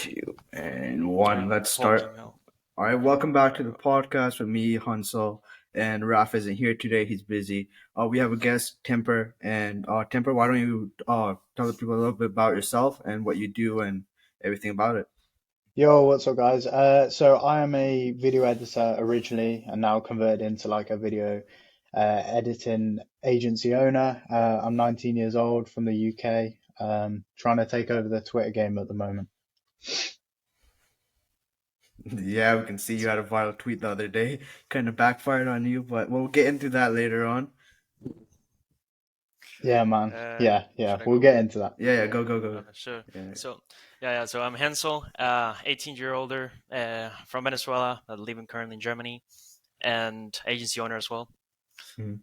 Two, and one. Let's Fucking start. hell. All right, welcome back to the podcast with me, Hansel, and Raf isn't here today. He's busy. We have a guest, Temper, and Temper, why don't you tell the people a little bit about yourself and what you do and everything about it? Yo, what's up, guys? So I am a video editor originally, and now converted into like a video editing agency owner. I'm 19 years old from the UK, trying to take over the Twitter game at the moment. Yeah, we can see you had a viral tweet the other day, kind of backfired on you, but we'll get into that later on. Yeah, man. Uh, Yeah, should I we'll go? get into that. Yeah, go. Sure. Yeah. So I'm Hansel, 18-year older, from Venezuela, living currently in Germany, and agency owner as well. Mhm.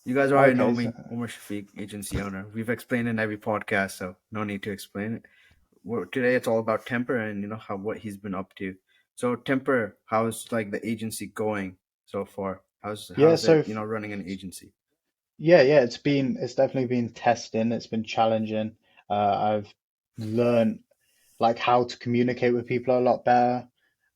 You guys already know Okay, me, Omar Shafiq, agency owner. We've explained in every podcast, so no need to explain it. Today it's all about Temper and what he's been up to. So Temper, how's like the agency going so far? yeah, How's it running an agency? yeah, it's definitely been testing. It's been challenging. I've learned like how to communicate with people a lot better.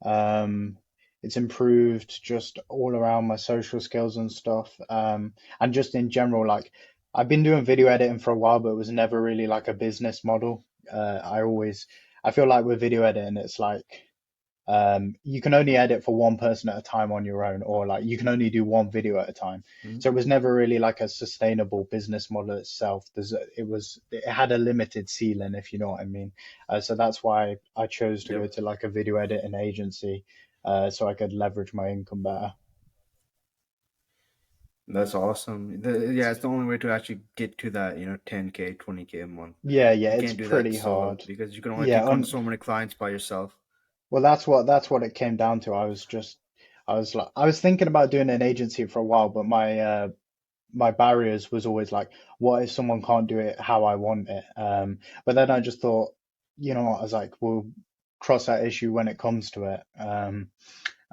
Um, it's improved just all around my social skills and stuff. And just in general, like I've been doing video editing for a while, but it was never really like a business model. I feel like with video editing, it's like you can only edit for one person at a time on your own, or like you can only do one video at a time. Mhm. So it was never really like a sustainable business model itself. It had a limited ceiling, if you know what I mean. So that's why I chose to go Yep, to like a video editing agency, so I could leverage my income better. that's awesome. Yeah, it's the only way to actually get to that 10K, 20K a month. Yeah, You it's can't do that pretty solo hard. because you can only Yeah, take on on so many clients by yourself. Well, that's what it came down to. I was thinking about doing an agency for a while, but my barriers was always like, what if someone can't do it how I want it? But then I just thought, you know what, I was like, we'll cross that issue when it comes to it.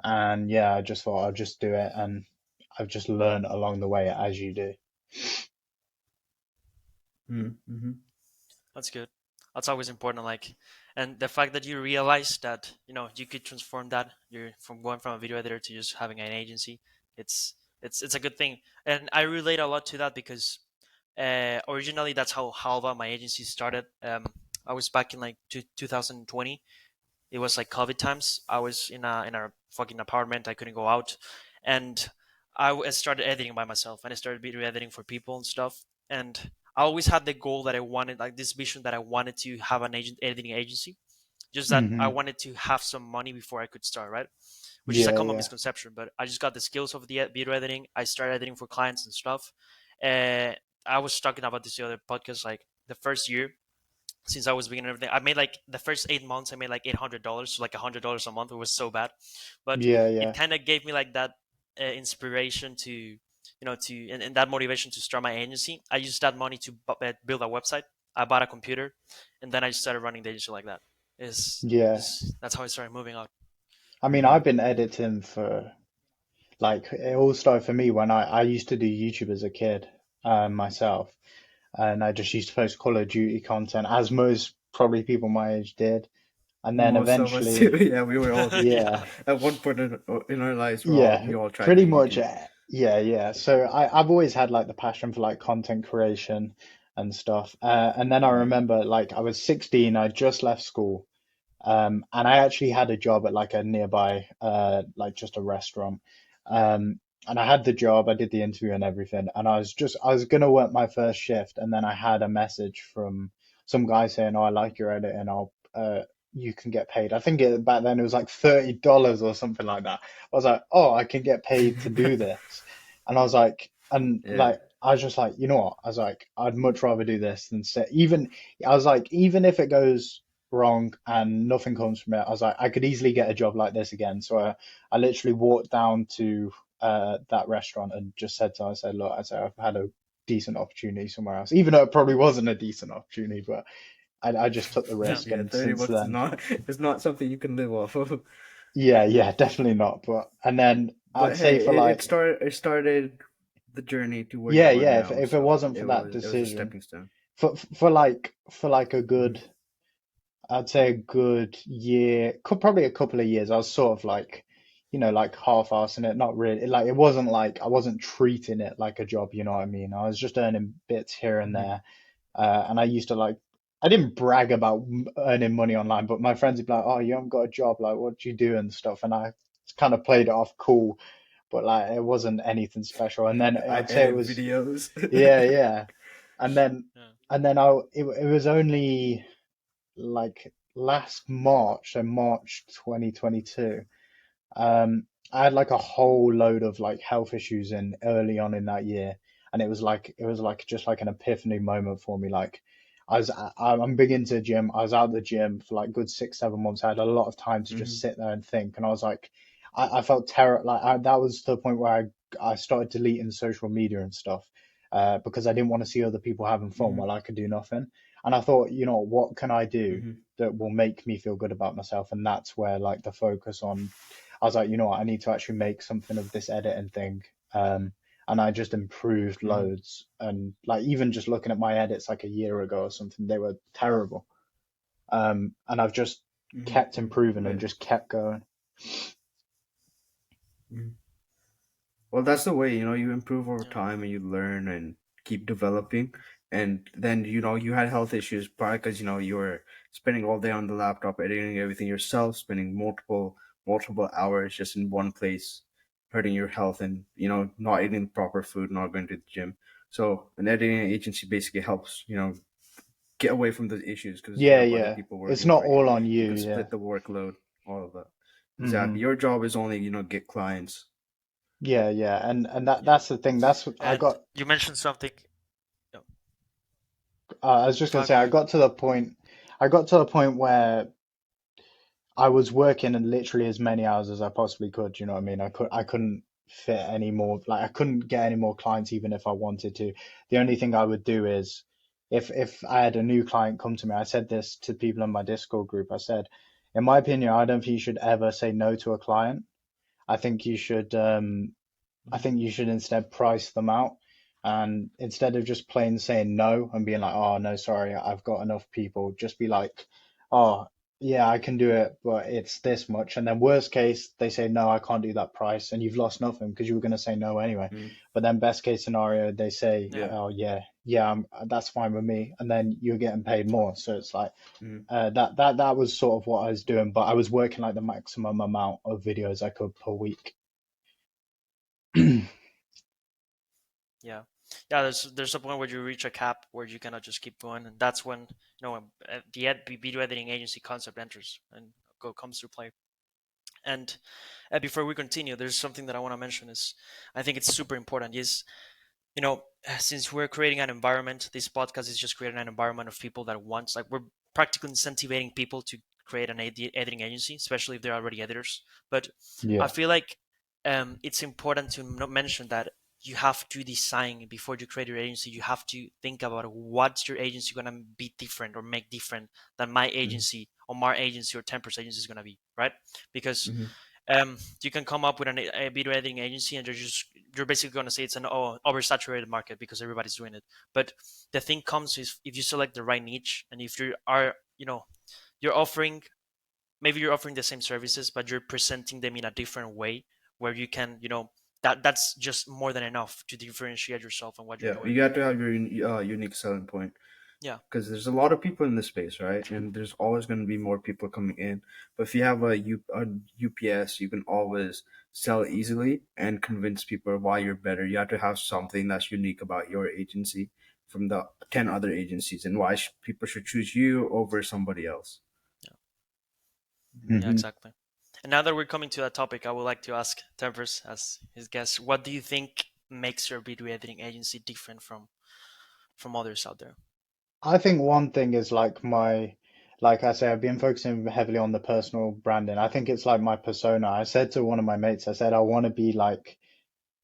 And yeah, I just thought I'll just do it, and I've just learned along the way as you do. Mm-hmm. That's good. That's always important. And the fact that you realize that you could transform that you're from going from a video editor to just having an agency. It's a good thing, and I relate a lot to that because originally that's how Halva, my agency, started. I was back in like 2020. It was like COVID times. I was in a fucking apartment. I couldn't go out, and started editing by myself, and I started video editing for people and stuff. And I always had the goal that I wanted, like this vision that I wanted to have an editing agency. Just that I Hmm. wanted to have some money before I could start, right? Which is a Yeah, common yeah. misconception. But I just got the skills of the video editing. I started editing for clients and stuff. Uh, I was talking about this the other podcast, like the first year since I was beginning everything. I made like the first 8 months, I made like $800, so like $100 a month. It was so bad, but Yeah, it yeah. kind of gave me like that inspiration to, and that motivation to start my agency. I used that money to build a website. I bought a computer, and then I just started running the agency like that. Yeah. That's how I started moving on. I mean, Mm-hmm. I've been editing for like it all started for me when I used to do YouTube as a kid, myself, and I just used to post Call of Duty content, as most probably people my age did. And then Most of us too. eventually, Yeah, we were all yeah, at one point in our lives. yeah, We all tried pretty the much, YouTube. yeah. So I've always had like the passion for like content creation and stuff. And then I Mm-hmm. remember like I was 16, I just left school, and I actually had a job at like a nearby, like just a restaurant. And I had the job, I did the interview and everything, and I was gonna work my first shift, and then I had a message from some guy saying, "Oh, I like your edit, and you can get paid." I think back then it was like $30 or something like that. I was like, "Oh, I can get paid to do this," and I was like, and Yeah. like. I was just like, you know what? I was like, I'd much rather do this than sit. I was like, even if it goes wrong and nothing comes from it. I was like, I could easily get a job like this again. So I literally walked down to that restaurant and just said to her, I said, look, I said, I've had a decent opportunity somewhere else, even though it probably wasn't a decent opportunity, but I just took the Yeah. risk. Yeah, And 30 since bucks then, is not something you can live off of. yeah, definitely not. And then But I'd say hey, for like, it started the journey to where you are yeah, now, if it so wasn't for that it was a decision, stepping stone. for like a good I'd say a good year, probably a couple of years. I was sort of like, like half-assing it, not really. Like it wasn't like I wasn't treating it like a job, you know what I mean? I was just earning bits here and Hmm. there. And I used to like, I didn't brag about earning money online, but my friends would be like, "Oh, you haven't got a job. Like, what do you do and stuff?" And I kind of played it off cool, but like it wasn't anything special. And then I I'd say it edit was, videos. yeah, yeah. And then, Yeah. it was only like last March, so March 2022. I had like a whole load of like health issues in early on in that year, and it was like just like an epiphany moment for me. Like I'm big into gym. I was out of the gym for like good 6, 7 months. I had a lot of time to just Hmm. sit there and think, and I was like, I felt terror. That was the point where I started deleting social media and stuff, because I didn't want to see other people having fun Hmm. while I could do nothing. And I thought, what can I do Hmm. that will make me feel good about myself? And that's where like the focus on I was like, what, I need to actually make something of this editing thing. And I just improved Hmm. loads. And like even just looking at my edits like a year ago or something, they were terrible. And I've just Hmm. kept improving and Yeah. just kept going. Mhm. Well, that's the way, you improve over Yeah. time and you learn and keep developing. And then, you had health issues probably because, you were spending all day on the laptop, editing everything yourself, spending multiple hours just in one place, hurting your health and, not eating proper food, not going to the gym. So an editing agency basically helps, get away from those issues because you Yeah, have other yeah. people It's working not for you. all on You you. can Yeah. split the workload, all of that. Exactly. Hmm. Your job is only, get clients. Yeah, yeah. And Yeah. that's the thing. That's what I And got. you mentioned something. Yeah. I was just gonna say, Go ahead. I got to the point where I was working in literally as many hours as I possibly could. You know what I mean? I couldn't fit any more. Like I couldn't get any more clients even if I wanted to. The only thing I would do is if I had a new client come to me, I said this to people in my Discord group. I said, in my opinion, I don't think you should ever say no to a client. I think you should I Mhm. think you should instead price them out. And instead of just plain saying no and being like, oh, no, sorry, I've got enough people, just be like, oh, yeah, I can do it, but it's this much. And then worst case, they say, no, I can't do that price. And you've lost nothing because you were going to say no anyway. Mhm. But then best case scenario, they say, Yeah. Yeah. oh, yeah, yeah, that's fine with me. And then you're getting paid more. So it's like, Mhm. that was sort of what I was doing, but I was working like the maximum amount of videos I could per week. Yeah. Yeah. There's a point where you reach a cap where you cannot just keep going, and that's when the video editing agency concept enters and comes to play. And before we continue, there's something that I want to mention is I think it's super important. Is since we're creating an environment, this podcast is just creating an environment of people that wants, like, we're practically incentivizing people to create an editing agency, especially if they're already editors. But I Yeah. feel like it's important to mention that you have to design before you create your agency. You have to think about what's your agency going to be different or make different than my Mhm. agency or my agency or Temperz agency is going to be, right? Because Mhm. you can come up with a video editing agency and you're basically going to say it's an oversaturated market because everybody's doing it. But the thing comes is if you select the right niche and if you are you're offering, maybe you're offering the same services but you're presenting them in a different way where you can that's just more than enough to differentiate yourself and what you're Yeah, doing. you got to have your unique selling point Yeah. because there's a lot of people in this space, right? And there's always going to be more people coming in. But if you have a UPS, you can always sell easily and convince people why you're better. You have to have something that's unique about your agency from the 10 other agencies and why people should choose you over somebody else. Yeah. Yeah, Hmm. exactly. And now that we're coming to that topic, I would like to ask Temperz as his guest, what do you think makes your video editing agency different from others out there? I think one thing is like I say, I've been focusing heavily on the personal branding. I think it's like my persona. I said to one of my mates, I said, I want to be like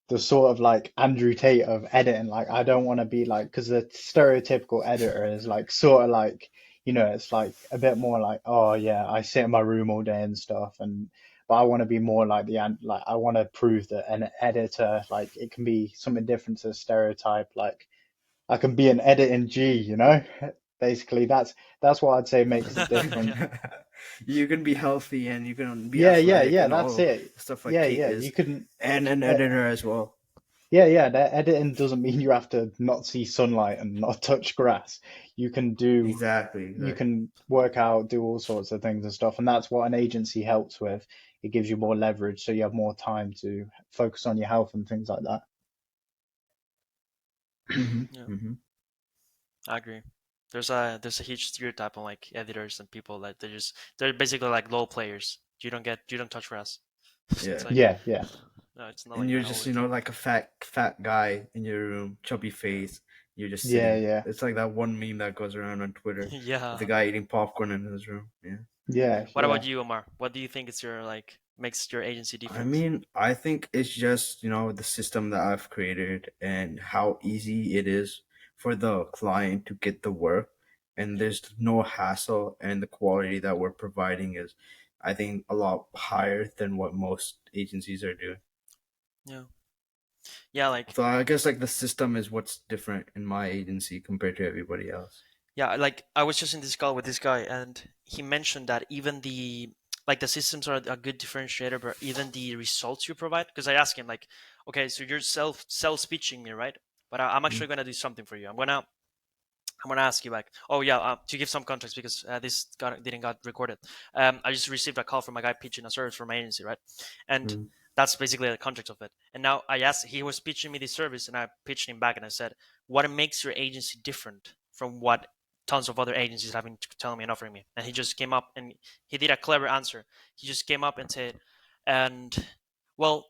the sort of like Andrew Tate of editing. Like, I don't want to be like, because the stereotypical editor is like sort of like, it's like a bit more like, oh yeah, I sit in my room all day and stuff. But I want to be more like like, I want to prove that an editor, like, it can be something different to the stereotype. Like, I can be an editing G, Basically, that's what I'd say makes it different. Yeah. You can be healthy and you can be Yeah, yeah, athletic yeah, and that's all it. stuff like Yeah, Kate yeah, is, you can. and an Uh, editor as well. yeah, yeah, that editing doesn't mean you have to not see sunlight and not touch grass. You can do, Exactly, you exactly. can work out, do all sorts of things and stuff, and that's what an agency helps with. It gives you more leverage, so you have more time to focus on your health and things like that. Hmm. Yeah, Hmm. I agree. There's a huge stereotype on like editors and people that they're basically like low players. You don't touch grass. It's Yeah. like Yeah, yeah, no, it's not And like you're that all just, the time. like a fat guy in your room, chubby face. You're just yeah, sitting. yeah, It's like that one meme that goes around on Twitter of the Yeah. guy eating popcorn in his room. Yeah. yeah, What about yeah. you, Omar? What do you think is your like makes your agency I different? mean, I think it's just, the system that I've created and how easy it is for the client to get the work. And there's no hassle, and the quality that we're providing is, I think, a lot higher than what most agencies are doing. Yeah. Yeah, like So I guess like the system is what's different in my agency compared to everybody else. yeah, like I was just in this call with this guy, and he mentioned that even the systems are a good differentiator, but even the results you provide. Because I asked him like, okay, so you're self pitching me, right? But I'm Mm-hmm. actually gonna do something for you. I'm gonna ask you back. Oh yeah, to give some context because this didn't got recorded. I just received a call from a guy pitching a service from my agency, right? And that's basically the context of it. And now I asked, he was pitching me this service, and I pitched him back, and I said, "What makes your agency different from what tons of other agencies have been telling me and offering me?" And he just came up and he did a clever answer. He just came up and said, "And well,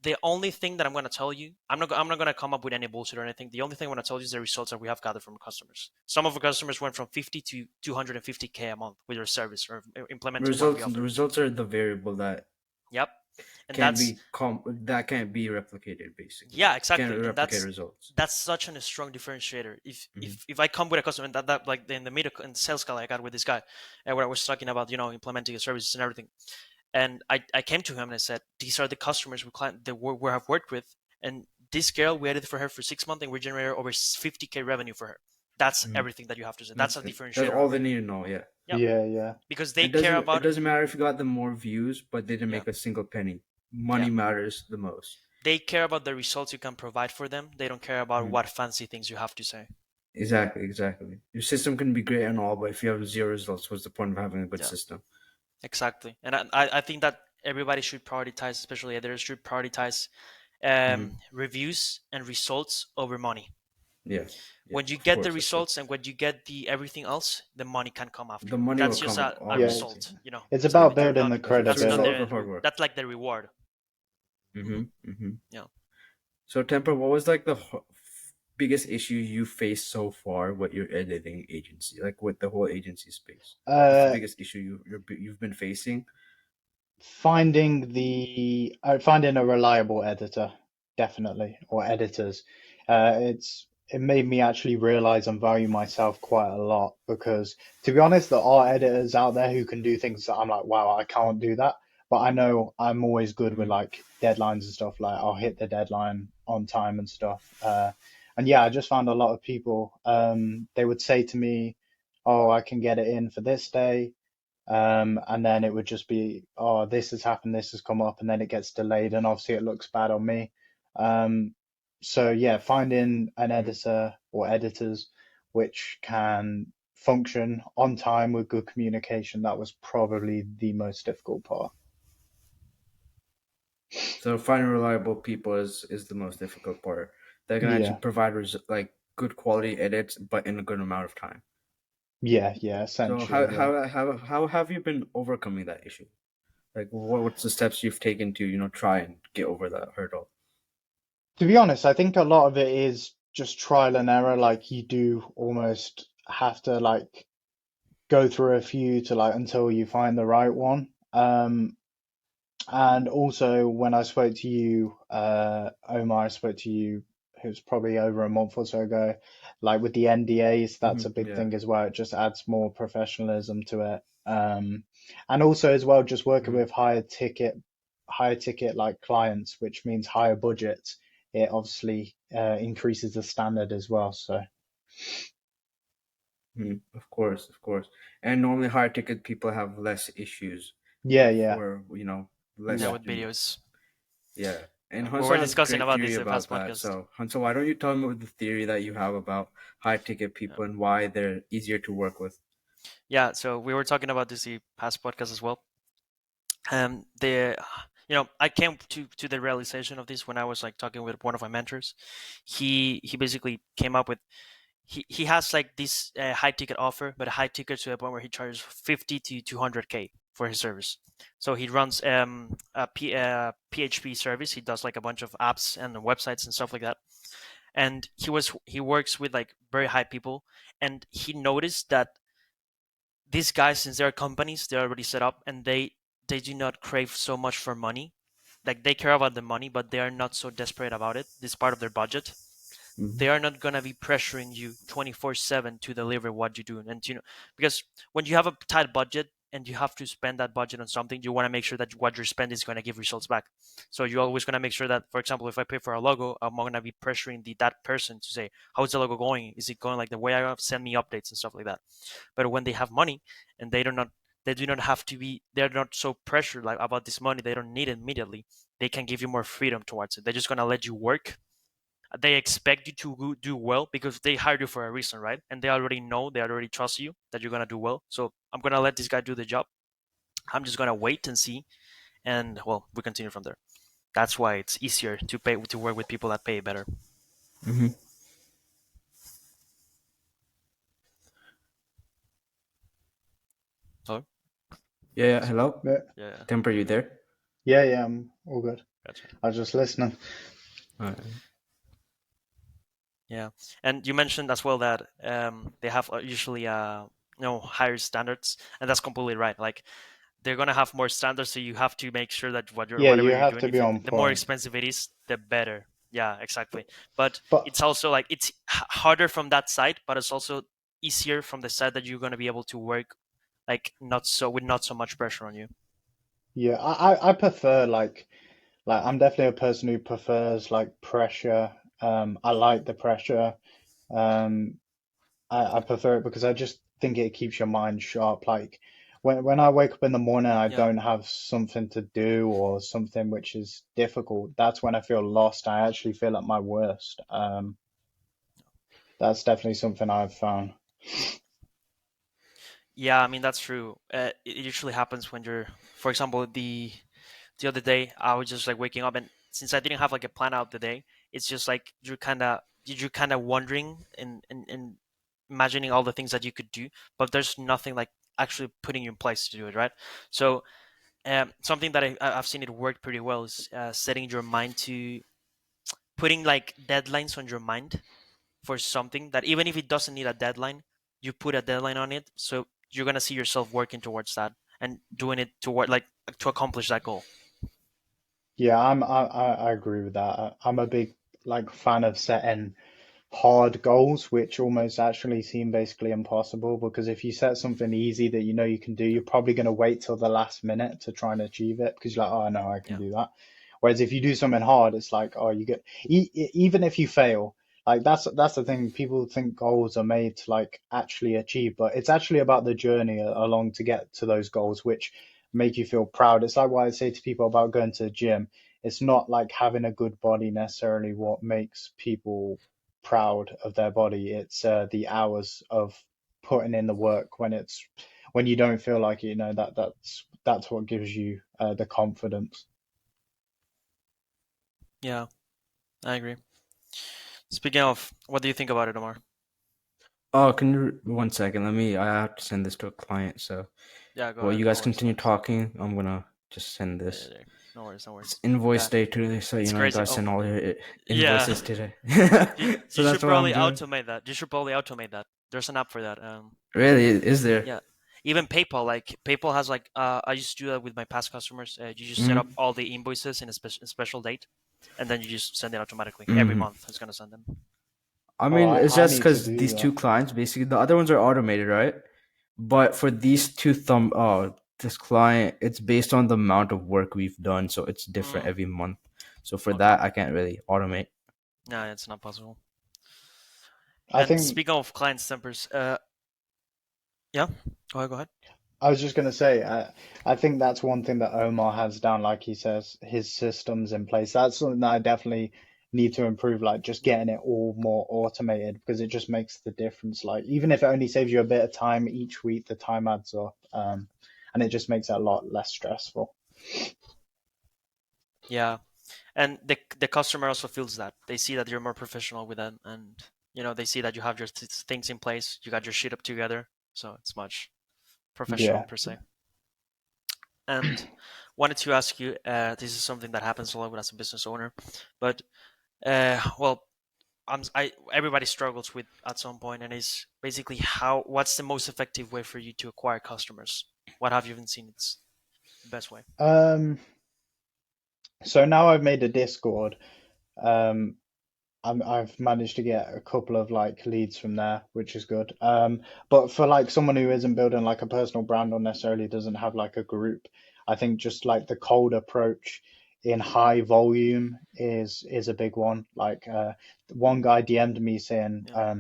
the only thing that I'm going to tell you, I'm not going to come up with any bullshit or anything. The only thing I'm going to tell you is the results that we have gathered from customers. Some of our customers went from 50 to 250K a month with your service or implementing what we Results. The offer. results are the variable that Yep, and can't that's be that can't be replicated. Basically, yeah, can't exactly, and replicate that's results. that's such a strong differentiator. If Hmm. if if I come with a customer and that like in the middle in sales call I got with this guy, and where I was talking about implementing a services and everything, and I came to him and I said, these are the customers we have worked with, and this girl we edited for her for 6 months, and we generated over 50K revenue for her. That's Hmm. everything that you have to say. That's That's a it. That's differentiator all of they it. need to know. Yeah. Yeah, Yeah, yeah. because they It care doesn't. It about doesn't matter if you got the more views, but they didn't yeah make a single penny. yeah Money matters the most. they care about the results you can provide for them. They don't care about Mhm. what fancy things you have to say. Exactly. Exactly. Your system can be great and all, but if you have zero results, what's the point of having a good Yeah, system? exactly. And I think that everybody should prioritize, especially editors should prioritize Hmm. reviews and results over money. Yeah. Yeah. When you Of get the course. Of course. results and when you get the everything else, the money can come The after. money will That's just come, a Yeah, obviously. result, it's it's about you're building not the It's a that's not result of credibility. hard the work. that's like the reward. Mm-hmm. Mm-hmm. Yeah. So, Temper, what was like the biggest issue you faced so far with your editing agency, like with the whole agency space? What's the Uh, biggest issue you've been facing? finding a reliable editor, definitely, or editors. It made me actually realize and value myself quite a lot because, to be honest, there are editors out there who can do things that I'm like, wow, I can't do that. But I know I'm always good with Mm-hmm. like deadlines and stuff. Like I'll hit the deadline on time and stuff. And yeah, I just found a lot of people. They would say to me, "Oh, I can get it in for this day." And then it would just be, oh, this has happened, this has come up, and then it gets delayed, and obviously it looks bad on me. Um, so yeah, finding an editor or editors which can function on time with good communication, that was probably the most difficult part. So finding reliable people is the most difficult part. They can actually Yeah, provide like good quality edits, but in a good amount of time. yeah, yeah, So how essentially, yeah. how how how have you been overcoming that issue? Like what's the steps you've taken to try and get over that hurdle? To be honest, I think a lot of it is just trial and error. Like you do almost have to like go through a few to like until you find the right one. And also, when I spoke to you, Omar, I spoke to you, it was probably over a month or so ago, like with the NDAs, that's a big Yeah. thing as well. It just adds more professionalism to it. And also as well, just working Hmm. with higher ticket like clients, which means higher budgets. It obviously increases the standard as well. So Of course, of course. And normally higher ticket people have less issues Yeah, yeah, for, Yeah, less yeah. with videos. yeah. And We Hansel were has a discussing great about theory this in the about past that. podcast. So Hansel, why don't you tell me the theory that you have about high ticket Yeah. people and why they're easier to work with? Yeah, so we were talking about this in the past podcast as well. The I came to the realization of this when I was like talking with one of my mentors. He basically came up with he has like this high ticket offer, but a high ticket to the point where he charges 50 to 200K for his service. So he runs PHP service. He does like a bunch of apps and websites and stuff like that. And he works with like very high people, and he noticed that these guys, since they're companies, they're already set up, and they do not crave so much for money. Like they care about the money, but they are not so desperate about it. This is part of their budget. Hmm. They are not gonna be pressuring you 24/7 to deliver what you do, and because when you have a tight budget and you have to spend that budget on something, you want to make sure that what you're spending is going to give results back. So you're always going to make sure that, for example, if I pay for a logo, I'm going to be pressuring that person to say, how's the logo going? Is it going like the way I want? Send me updates and stuff like that. But when they have money and they do not have to be, they're not so pressured like about this money. They don't need it immediately. They can give you more freedom towards it. They're just gonna let you work. They expect you to do well because they hired you for a reason, right? And they already know, they already trust you that you're gonna do well. So I'm gonna let this guy do the job. I'm just gonna wait and see, and well, we continue from there. That's why it's easier to work with people that pay better. Hmm. Oh, Yeah, yeah. Hello, Yeah, yeah, Temper, you there? yeah, yeah, I'm all good. gotcha. I was just listening. Yeah, and you mentioned as well that they have usually higher standards, and that's completely right. Like they're gonna have more standards, so you have to make sure that Yeah, whatever you you're have doing, to be on the more point. expensive it is, the better. Yeah, exactly. But But it's also like it's harder from that side, but it's also easier from the side that you're gonna be able to work like not so much pressure on you. yeah, I prefer like I'm definitely a person who prefers like pressure. I like the pressure. Um, I prefer it because I just think it keeps your mind sharp. Like when I wake up in the morning, I Yeah, don't have something to do or something which is difficult. That's when I feel lost. I actually feel at my worst. That's definitely something I've found. yeah. I mean that's true. It usually happens when you're, for example, the other day I was just like waking up, and since I didn't have like a plan out the day, it's just like you're kind of wondering and imagining all the things that you could do, but there's nothing like actually putting you in place to do it, right? So something that I've seen it work pretty well is setting your mind to putting like deadlines on your mind for something that even if it doesn't need a deadline, you put a deadline on it, so you're gonna see yourself working towards that and doing it toward like to accomplish that goal. Yeah, I agree with that. I'm a big like fan of setting hard goals, which almost actually seem basically impossible because if you set something easy that you know you can do, you're probably going to wait till the last minute to try and achieve it because you're like, oh no, I can Yeah, do that. Whereas if you do something hard, it's like, oh, you get even if you fail, like that's the thing. People think goals are made to like actually achieve, but it's actually about the journey along to get to those goals, which make you feel proud. It's like what I say to people about going to the gym. It's not like having a good body necessarily what makes people proud of their body. It's the hours of putting in the work when you don't feel like it, that's what gives you the confidence. yeah, I agree. Speaking of, what do you think about it, Omar? Oh, can you 1 second? I have to send this to a client. So, Yeah, go well, ahead. you No guys worries, no continue worries. talking. I'm gonna just send Yeah, yeah, this. yeah. No worries, no It's worries. invoice Yeah, day today, so it's you crazy. guys Oh, send all your yeah. invoices today. You So that's should what I'm probably doing. automate that. You should probably automate that. There's an app for that. Really? Is there? Yeah. Even PayPal, like PayPal has like I used to do that with my past customers. You just set up Mm-hmm. all the invoices in a special date, and then you just send it automatically every Mm-hmm. month. It's gonna send them. I Oh, mean, it's I just need to because do these two that. clients, basically, the other ones are automated, right? But for these two this client, it's based on the amount of work we've done, so it's different Mm, every month. So for okay. that, I can't really automate. No, it's not possible. I And think speaking of clients' tempers, Yeah. Go ahead. I was just going to say, I think that's one thing that Omar has down, like he says, his systems in place. That's something that I definitely need to improve, like just Yeah. getting it all more automated because it just makes the difference. Like, even if it only saves you a bit of time each week, the time adds up. And it just makes it a lot less stressful. Yeah. And the customer also feels that they see that you're more professional with them, and they see that you have your things in place, you got your shit up together, so it's much professional Yeah. per se. And wanted to ask you, this is something that happens a lot as a business owner, but well, everybody struggles with at some point, and is basically what's the most effective way for you to acquire customers? What have you even seen it's the best way? Um, so now I've made a Discord. Um, I've managed to get a couple of like leads from there, which is good. But for like someone who isn't building like a personal brand or necessarily doesn't have like a group, I think just like the cold approach in high volume is a big one. Like one guy DM'd me saying Yeah.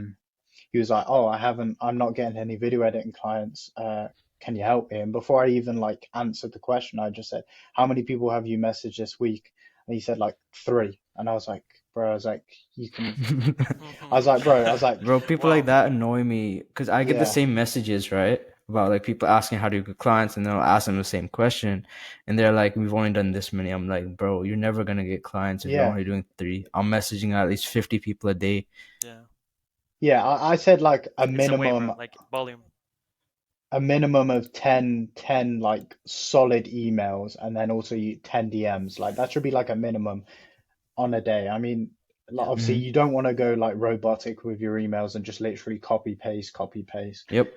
he was like, "Oh, I'm not getting any video editing clients. Can you help me?" And before I even like answered the question, I just said, "How many people have you messaged this week?" And he said like three. And I was like, "Bro, I was like, you can." I was like, "Bro, I was like, Bro, people like Wow. that annoy me because I get the yeah, same messages, right? About like people asking how do you get clients, and then I'll ask them the same question, and they're like, "We've only done this many." I'm like, "Bro, you're never gonna get clients if you're yeah, only doing three." I'm messaging at least 50 people a day. Yeah. yeah." I said like It's a waiver, like volume. a minimum of 10 like solid emails, and then also 10 DMs. Like that should be like a minimum on a day. I mean, like, Yeah. obviously Hmm. you don't want to go like robotic with your emails and just literally copy paste, copy paste. Yep.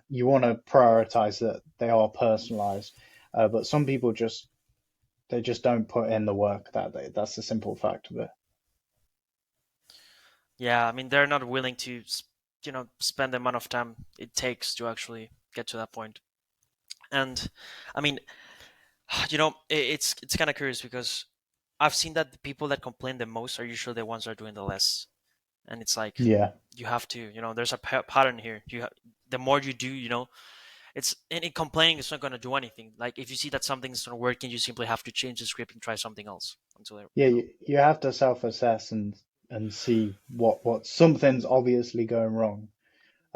You want to prioritize that they are personalized. But some people just they just don't put in the work that's the simple fact of it. Yeah, I mean they're not willing to spend the amount of time it takes to actually get to that point. And I mean, it's kind of curious because I've seen that the people that complain the most are usually the ones that are doing the less. And it's like Yeah. you have to, there's a pattern here. The more you do, it's and in complaining it's not going to do anything. Like if you see that something's not working, you simply have to change the script and try something else until Yeah, you have to self-assess and see what something's obviously going wrong.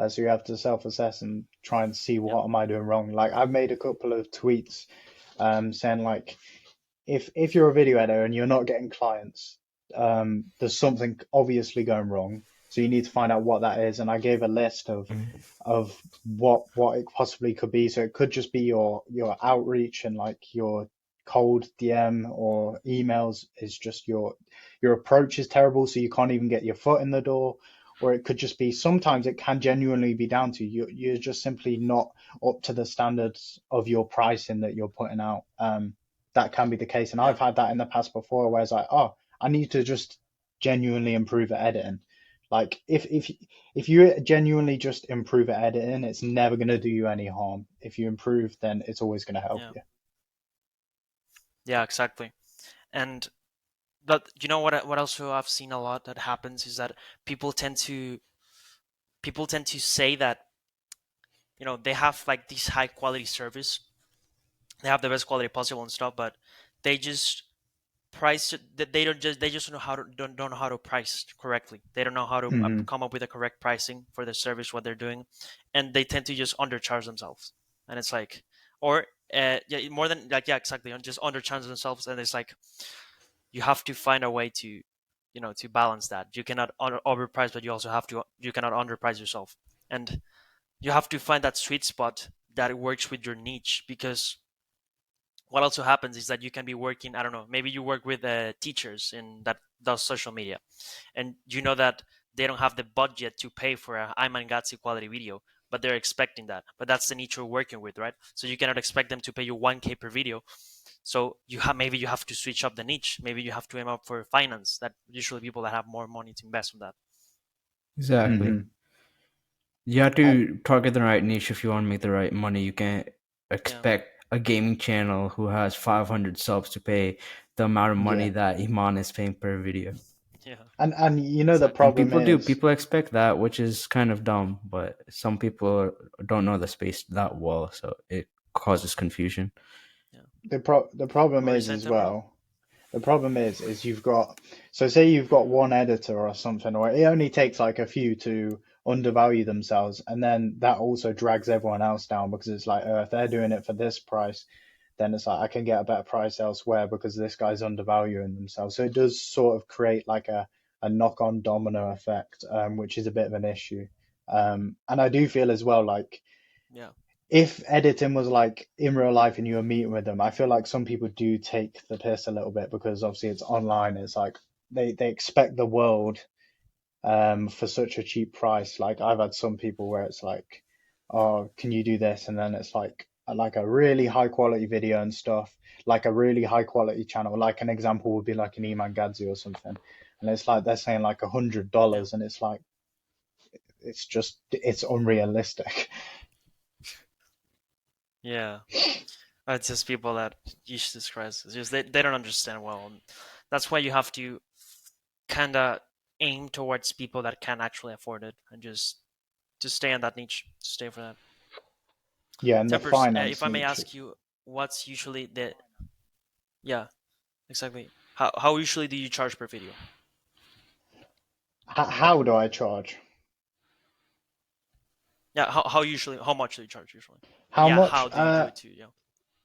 So you have to self-assess and try and see yeah, what am I doing wrong. Like I've made a couple of tweets saying like if you're a video editor and you're not getting clients, there's something obviously going wrong. So you need to find out what that is. And I gave a list of what it possibly could be. So it could just be your outreach and like your cold DM or emails is just your approach is terrible, so you can't even get your foot in the door. Or it could just be sometimes it can genuinely be down to you're just simply not up to the standards of your pricing that you're putting out. That can be the case, and yeah, I've had that in the past before, where it's like, oh, I need to just genuinely improve at editing. Like if you genuinely just improve at editing, it's never going to do you any harm. If you improve, then it's always going to help yeah, you. yeah, exactly. And but what also I've seen a lot that happens is that people tend to say that they have like this high quality service, they have the best quality possible and stuff, but they just price it. They just don't know how to price correctly. They don't know how to Hmm. come up with a correct pricing for the service what they're doing, and they tend to just undercharge themselves. And it's like, or yeah, more than like, yeah, exactly, and just undercharge themselves. And it's like you have to find a way to to balance that. You cannot overprice, but you cannot underprice yourself, and you have to find that sweet spot that works with your niche. Because what also happens is that you can be working, I don't know, maybe you work with teachers in that does social media, and you know that they don't have the budget to pay for a Imangazzi quality video, but they're expecting that. But that's the niche you're working with, right? So you cannot expect them to pay you 1K per video. So maybe you have to switch up the niche. Maybe you have to aim up for finance. That usually people that have more money to invest in that. Exactly. Hmm. You have I, to target the right niche if you want to make the right money. You can't Yeah, expect a gaming channel who has 500 subs to pay the amount of money yeah. that Iman is paying per video. Yeah, And you know the exactly. And problem people do. is, People expect that, which is kind of dumb. But some people don't know the space that well, so it causes confusion. Yeah. the problem What were you is saying, as Temporal? well. The problem is you've got, so say you've got one editor or something, or it only takes like a few to undervalue themselves, and then that also drags everyone else down because it's like, oh, if they're doing it for this price, then it's like I can get a better price elsewhere because this guy's undervaluing themselves. So it does sort of create like a knock-on domino effect, which is a bit of an issue. And I do feel as well like Yeah, if editing was like in real life and you were meeting with them, I feel like some people do take the piss a little bit because obviously it's online. It's like they expect the world for such a cheap price. Like I've had some people where it's like, oh, can you do this? And then it's like a really high quality video and stuff, like a really high quality channel. Like an example would be like an Iman Gadzi or something. And it's like they're saying like yeah, $100, and it's like it's unrealistic. yeah. It's just people that Jesus Christ. It's just they don't understand well. And that's why you have to kind of aim towards people that can actually afford it and just stay in that niche. Stay for that. Yeah, and the Tempers, if finance I may niche. ask you, what's usually the yeah, exactly. How usually do you charge per video? How do I charge? Yeah, how much do you charge usually? And How yeah, much? how do you do it too? Yeah,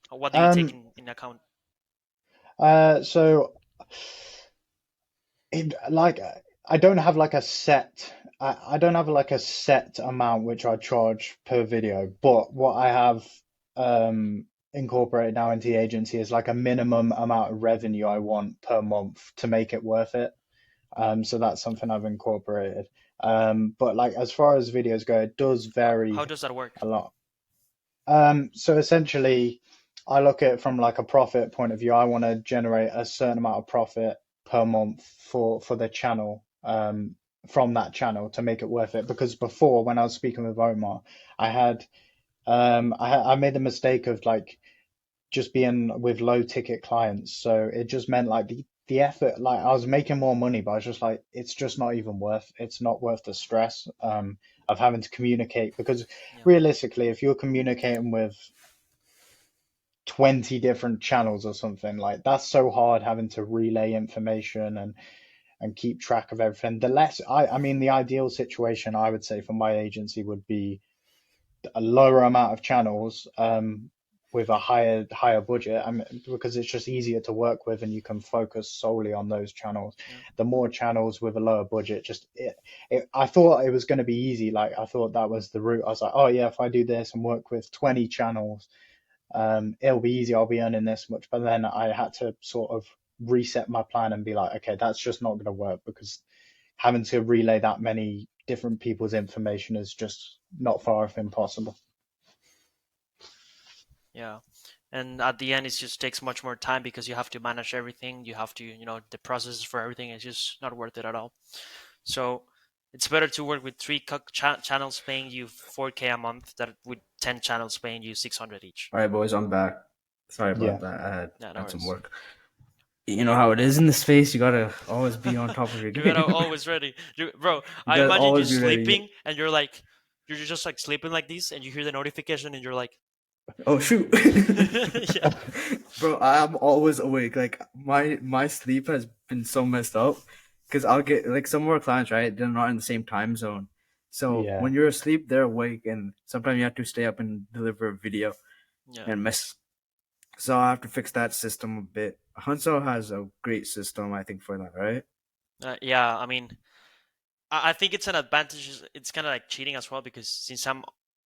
what do you take Um, in account? so like I don't have like a set. I don't have like a set amount which I charge per video, but what I have incorporated now into the agency is like a minimum amount of revenue I want per month to make it worth it. So that's something I've incorporated. But like as far as videos go, it does How vary does that work? a lot. So essentially, I look at it from like a profit point of view. I want to generate a certain amount of profit per month for the channel, from that channel to make it worth it. Because before, when I was speaking with Omar, I had I made the mistake of like just being with low ticket clients. So it just meant like the effort, like I was making more money, but I was just like, it's just not even worth, it's not worth the stress of having to communicate. Because Yeah, realistically, if you're communicating with 20 different channels or something, like that's so hard having to relay information and keep track of everything. The less, I mean, the ideal situation I would say for my agency would be a lower amount of channels, with a higher budget. I mean, because it's just easier to work with and you can focus solely on those channels. yeah, The more channels with a lower budget, just I thought it was going to be easy. Like I thought that was the route. I was like, oh yeah, if I do this and work with 20 channels, it'll be easy. I'll be earning this much. But then I had to sort of reset my plan and be like, okay, that's just not going to work because having to relay that many different people's information is just not far off impossible. yeah. And at the end, it just takes much more time because you have to manage everything. You have to, the processes for everything is just not worth it at all. So it's better to work with three channels paying you 4K a month than with 10 channels paying you 600 each. All right, boys, I'm back. Sorry about Yeah. that. I had Yeah, no had some worries. work. You know how it is in this space. You gotta always be on top of your You gotta game. always ready, bro. You I gotta imagine you always be ready. sleeping and you're just like sleeping like this, and you hear the notification, and you're like, Oh shoot, yeah, bro! I'm always awake. Like my sleep has been so messed up because I'll get like some of our clients, right? They're not in the same time zone. So Yeah. when you're asleep, they're awake, and sometimes you have to stay up and deliver a video yeah, and miss. So I have to fix that system a bit. Hanso has a great system, I think, for that, right? yeah. I mean, I think it's an advantage. It's kind of like cheating as well because since I'm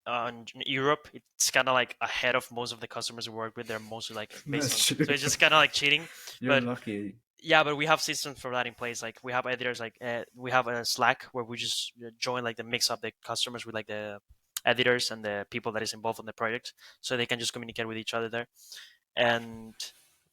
in Europe, it's kind of like ahead of most of the customers we work with. They're mostly like based on, That's so true. it's just kind of like cheating. You're But lucky. yeah, but we have systems for that in place. Like we have editors, like we have a Slack where we just join like the mix up the customers with like the editors and the people that is involved in the project, so they can just communicate with each other there. And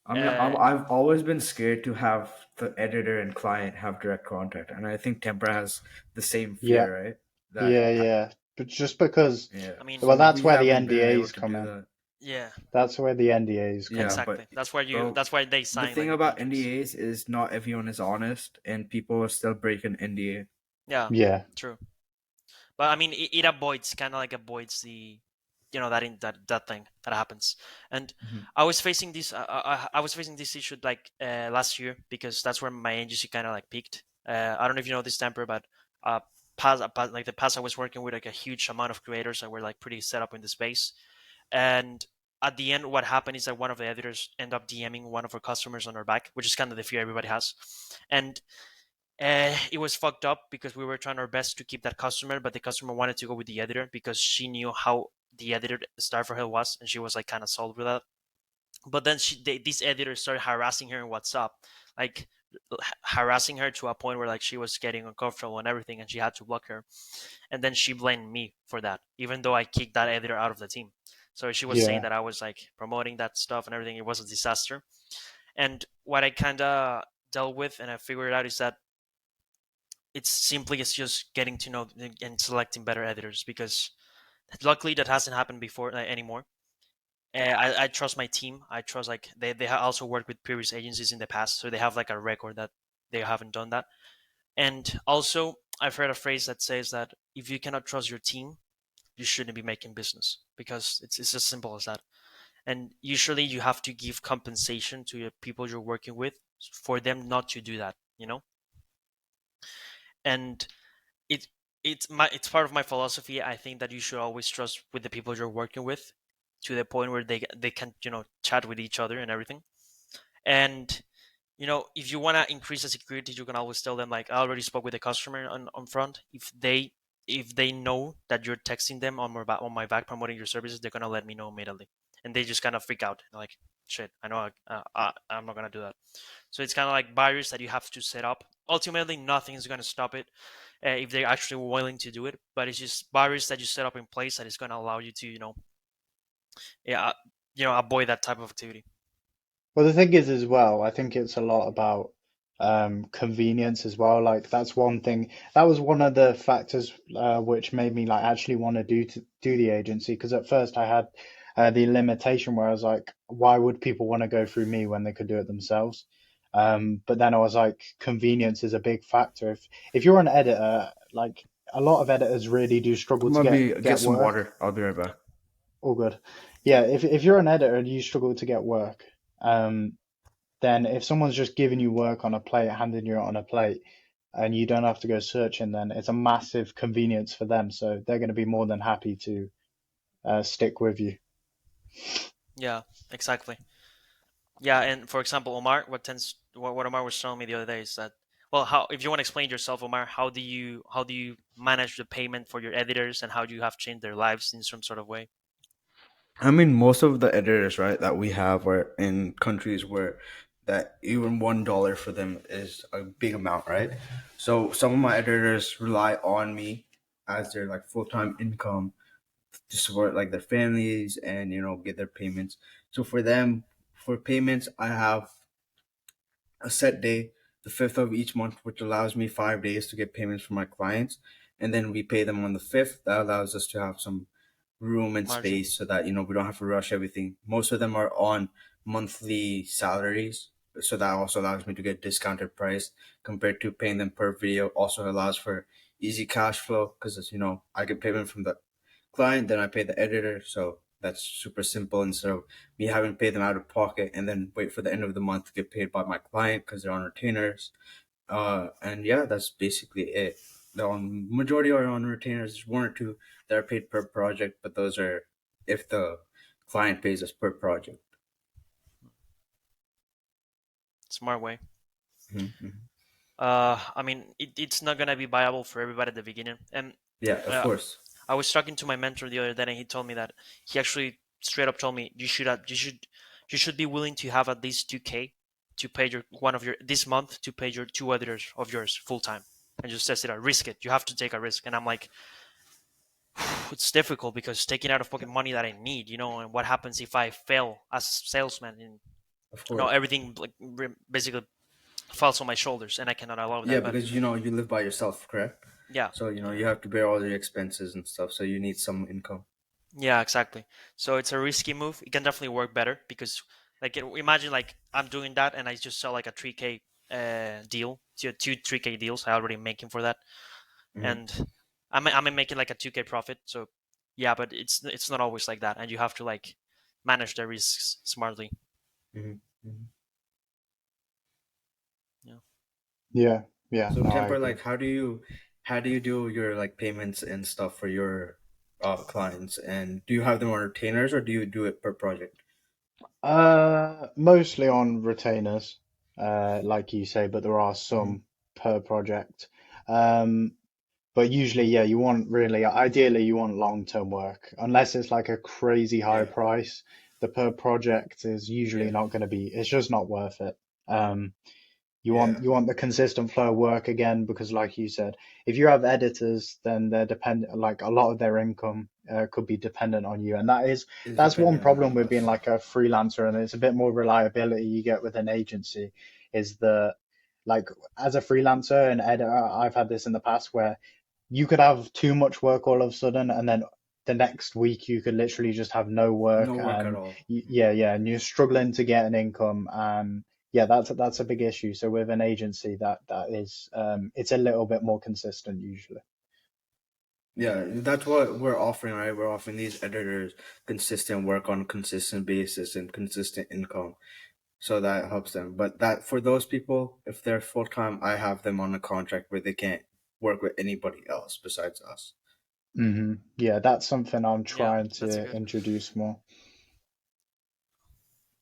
I mean, uh, I've always been scared to have the editor and client have direct contact, and I think Tempera has the same Yeah. fear, right? That Yeah. Yeah. But just because, yeah, I mean, well, so that's we where the haven't been able NDAs to come do in. that. Yeah, That's where the NDAs come Yeah, in. but exactly. That's why you. bro, That's why they the sign thing like the about contracts. NDAs is not everyone is honest, and people are still breaking NDA. Yeah, Yeah, true. But I mean, it avoids kind of like avoids the, that thing that happens. And Mhm. I was facing this. I was facing this issue like last year because that's where my agency kind of like peaked. I don't know if you know this temper, but uh, like the past I was working with like a huge amount of creators that were like pretty set up in the space. And at the end, what happened is that one of the editors end up DMing one of our customers on our back, which is kind of the fear everybody has. And it was fucked up because we were trying our best to keep that customer, but the customer wanted to go with the editor because she knew how the editor star for her was, and she was like kind of sold with that. But then this editor started harassing her in WhatsApp, like harassing her to a point where like she was getting uncomfortable and everything, and she had to block her. And then she blamed me for that, even though I kicked that editor out of the team. So she was saying yeah. that I was like promoting that stuff and everything. It was a disaster. And what I kind of dealt with and I figured out is that it's just getting to know and selecting better editors because luckily that hasn't happened before anymore. I trust my team. I trust like they also worked with previous agencies in the past, so they have like a record that they haven't done that. And also, I've heard a phrase that says that if you cannot trust your team, you shouldn't be making business because it's as simple as that. And usually, you have to give compensation to the people you're working with for them not to do that. And it it's part of my philosophy. I think that you should always trust with the people you're working with to the point where they can chat with each other and everything. And if you want to increase the security, you can always tell them like I already spoke with the customer on front. If they know that you're texting them on my back promoting your services, they're gonna let me know immediately, and they just kind of freak out like shit. I know I'm not gonna do that. So it's kind of like barriers that you have to set up. Ultimately, nothing is gonna stop it if they're actually willing to do it. But it's just barriers that you set up in place that is gonna allow you to yeah avoid that type of activity. Well, the thing is as well, I think it's a lot about convenience as well. Like that's one thing. That was one of the factors which made me like actually want to do the agency. Because at first I had the limitation where I was like, why would people want to go through me when they could do it themselves? But then I was like, convenience is a big factor. If you're an editor, like a lot of editors really do struggle I'm to gonna be get get some work. water. I'll be right Yeah. back. All good. Yeah, if you're an editor and you struggle to get work, then if someone's just giving you work on a plate, handing you it on a plate, and you don't have to go searching, then it's a massive convenience for them. So they're going to be more than happy to stick with you. Yeah, exactly. Yeah, and for example, Omar, what Omar was showing me the other day is that, well, how if you want to explain yourself, Omar, how do you manage the payment for your editors and how do you have changed their lives in some sort of way? I mean, most of the editors, right, that we have are in countries where that even $1 for them is a big amount, right? So some of my editors rely on me as their like full time income to support like their families and get their payments. So for them, for payments, I have a set day, the 5th of each month, which allows me 5 days to get payments from my clients. And then we pay them on the 5th. That allows us to have some room and Margin. space so that, we don't have to rush everything. Most of them are on monthly salaries. So that also allows me to get discounted price compared to paying them per video. Also allows for easy cash flow because, I get payment from the client, then I pay the editor. So that's super simple instead of me having to pay them out of pocket and then wait for the end of the month to get paid by my client because they're on retainers. And yeah, that's basically it. The majority are on retainers. There's one or two that are paid per project, but those are if the client pays us per project. Smart way. Mm-hmm. I mean, it's not gonna be viable for everybody at the beginning. And Yeah, of uh, course. I was talking to my mentor the other day, and he told me that he actually straight up told me you should be willing to have at least 2K to pay your one of your this month to pay your two editors of yours full time, and just test it out, risk it. You have to take a risk, and I'm like, it's difficult because taking out of pocket money that I need, and what happens if I fail as salesman and Of course. everything like basically falls on my shoulders, and I cannot allow Yeah, that. But because you live by yourself, correct? yeah, So you have to bear all your expenses and stuff. So you need some income. Yeah, exactly. So it's a risky move. It can definitely work better because, like, imagine like I'm doing that and I just sell like a 3K deal, two 3K deals. I already making for that, Hmm. and I'm making like a 2K profit. So yeah, but it's not always like that, and you have to like manage the risks smartly. Hmm. Hmm. Yeah. Yeah, yeah, So no, I Temper, agree. like, how do you do your like payments and stuff for your clients? And do you have them on retainers or do you do it per project? Mostly on retainers, like you say, but there are Hmm. some per project. Um, But usually, yeah, you want really, ideally, you want long-term work. Unless it's like a crazy high Yeah. price, the per project is usually Yeah. not going to be, it's just not worth it. Um, Yeah. you want the consistent flow of work again, because like you said, if you have editors, then they're dependent, like a lot of their income could be dependent on you. And Is that's one dependent problem on with being us. like a freelancer, and it's a bit more reliability you get with an agency, is the, like, as a freelancer and editor, I've had this in the past where you could have too much work all of a sudden, and then the next week you could literally just have no No work, work at and all. yeah, yeah, and you're struggling to get an income, and yeah, that's a big issue. So with an agency, that is, it's a little bit more consistent usually. Yeah, that's what we're offering, right? We're offering these editors consistent work on a consistent basis and consistent income. So that helps them. But that for those people, if they're full time, I have them on a contract where they can't work with anybody else besides us. Yeah, that's something I'm Yeah, trying that's a to good. introduce more.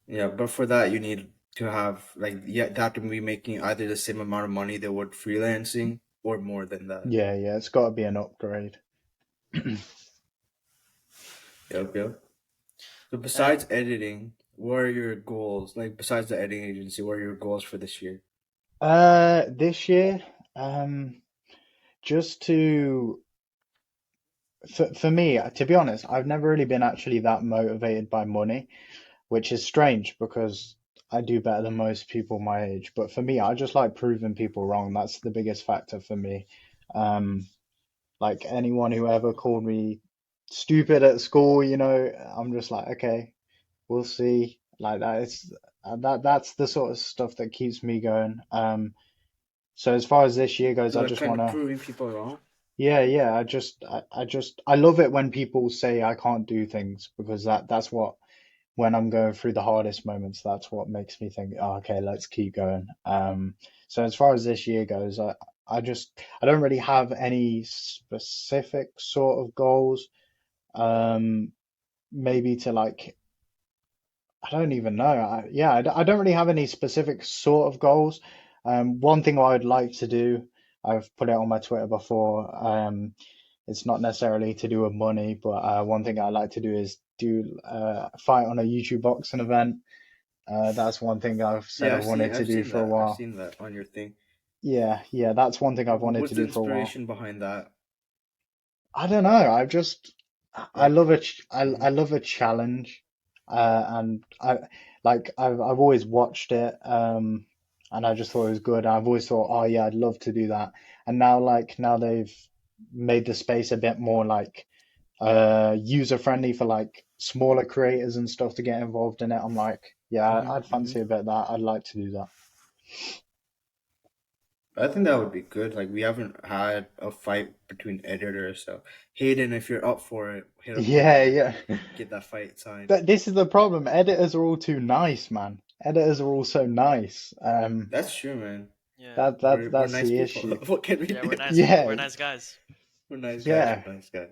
Yeah, but for that you need to have like yeah, they have to be making either the same amount of money they would freelancing or more than that. Yeah, yeah, it's got to be an upgrade. Yep, yep. So And besides editing, what are your goals? Like besides the editing agency, what are your goals for this year? This year, um, just to for me, to be honest, I've never really been actually that motivated by money, which is strange because I do better than most people my age. But for me, I just like proving people wrong. That's the biggest factor for me. Um, like anyone who ever called me stupid at school, I'm just like, okay, we'll see. Like that, that's the sort of stuff that keeps me going. So as far as this year goes, So I like just kind want of to, proving people wrong. yeah, yeah. I love it when people say I can't do things, because that's what, when I'm going through the hardest moments, that's what makes me think, oh, okay, let's keep going. So as far as this year goes, I don't really have any specific sort of goals. Um, Maybe to like, I don't even know. I don't really have any specific sort of goals. One thing I'd like to do, I've put it on my Twitter before. It's not necessarily to do with money, but one thing I like to do is do fight on a YouTube boxing event. That's one thing I've said Yeah, I wanted to I've do seen for a that. I've while. seen that on your thing. Yeah, yeah, that's one thing I've wanted to What's the do for a while. inspiration behind that? I don't know. I Like, love I mhm. love a challenge, and I've always watched it, and I just thought it was good. I've always thought, oh yeah, I'd love to do that. And now, now they've made the space a bit more like user friendly for like smaller creators and stuff to get involved in it. I'm like, yeah, Mhm, I'd mhm. fancy a bit of that. I'd like to do that. I think that would be good. Like, we haven't had a fight between editors, so Hayden, if you're up for it, hit up Yeah, Temper, yeah. get that fight signed. But this is the problem. Editors are all too nice, man. Editors are all so nice. That's true, man. yeah, We're That's nice the people. issue. What can we yeah, do? we're Yeah, nice guys. We're nice guys. yeah. We're nice guys.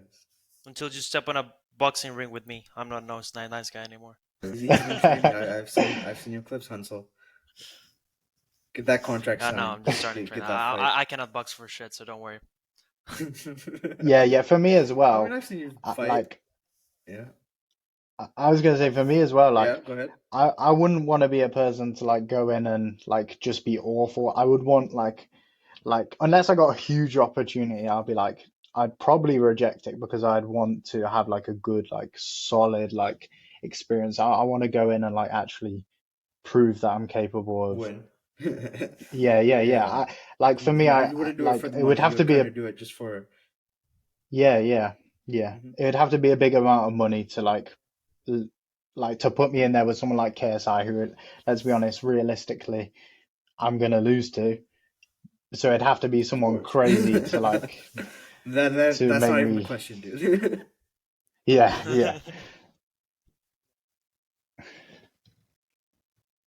Until you step on a boxing ring with me, I'm not no nice guy anymore. He's been training. I've seen your clips, Hansel. Get that contract No, signed. I'm just starting Get training. get that fight. I cannot box for shit, so don't worry. Yeah, yeah, for me as I mean, well. I've seen you I, fight. like Yeah. I was gonna say, for me as well, Yeah. like Go ahead. I wouldn't want to be a person to like go in and like just be awful. I would want like unless I got a huge opportunity, I'll be like, I'd probably reject it, because I'd want to have like a good, like solid, like experience. I want to go in and like actually prove that I'm capable of. Win. Yeah, yeah, yeah. Yeah. Like for me, You wouldn't do it like for the it would money. have You to would be kind a, of do it just for. yeah, yeah, Yeah, Mhm. it would have to be a big amount of money to like to put me in there with someone like KSI, who, let's be honest, realistically, I'm gonna lose to. So it'd have to be Of someone course. crazy to like to That's make not even a me. question, dude. Yeah, yeah,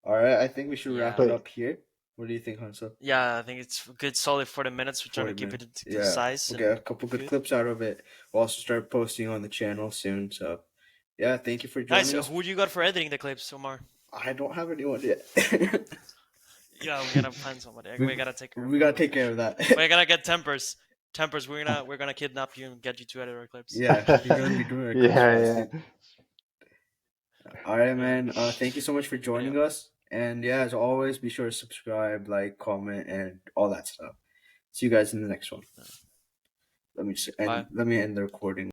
All right, I think we should wrap Yeah. it but up here. What do you think, Hansa? Yeah, I think it's a good solid 40 minutes. We're trying to 40 keep minutes. it Yeah, concise we'll get a and couple good good. clips out of it. We'll also start posting on the channel soon. So, yeah, thank you for Nice. joining us. Who do you got for editing the clips, Omar? I don't have anyone yet. Yeah, we gotta find somebody. We we gotta take care of we that gotta one take for care of sure. that. We gotta get Temperz. Temperz, we're gonna kidnap you and get you to edit our clips. Yeah, he's gonna be doing our clips for us, yeah, dude. All right, Yeah. man. Thank you so much for But yeah. joining us. And yeah, as always, be sure to subscribe, like, comment, and all that stuff. See you guys in the next one. Yeah. Let me Bye. end the recording.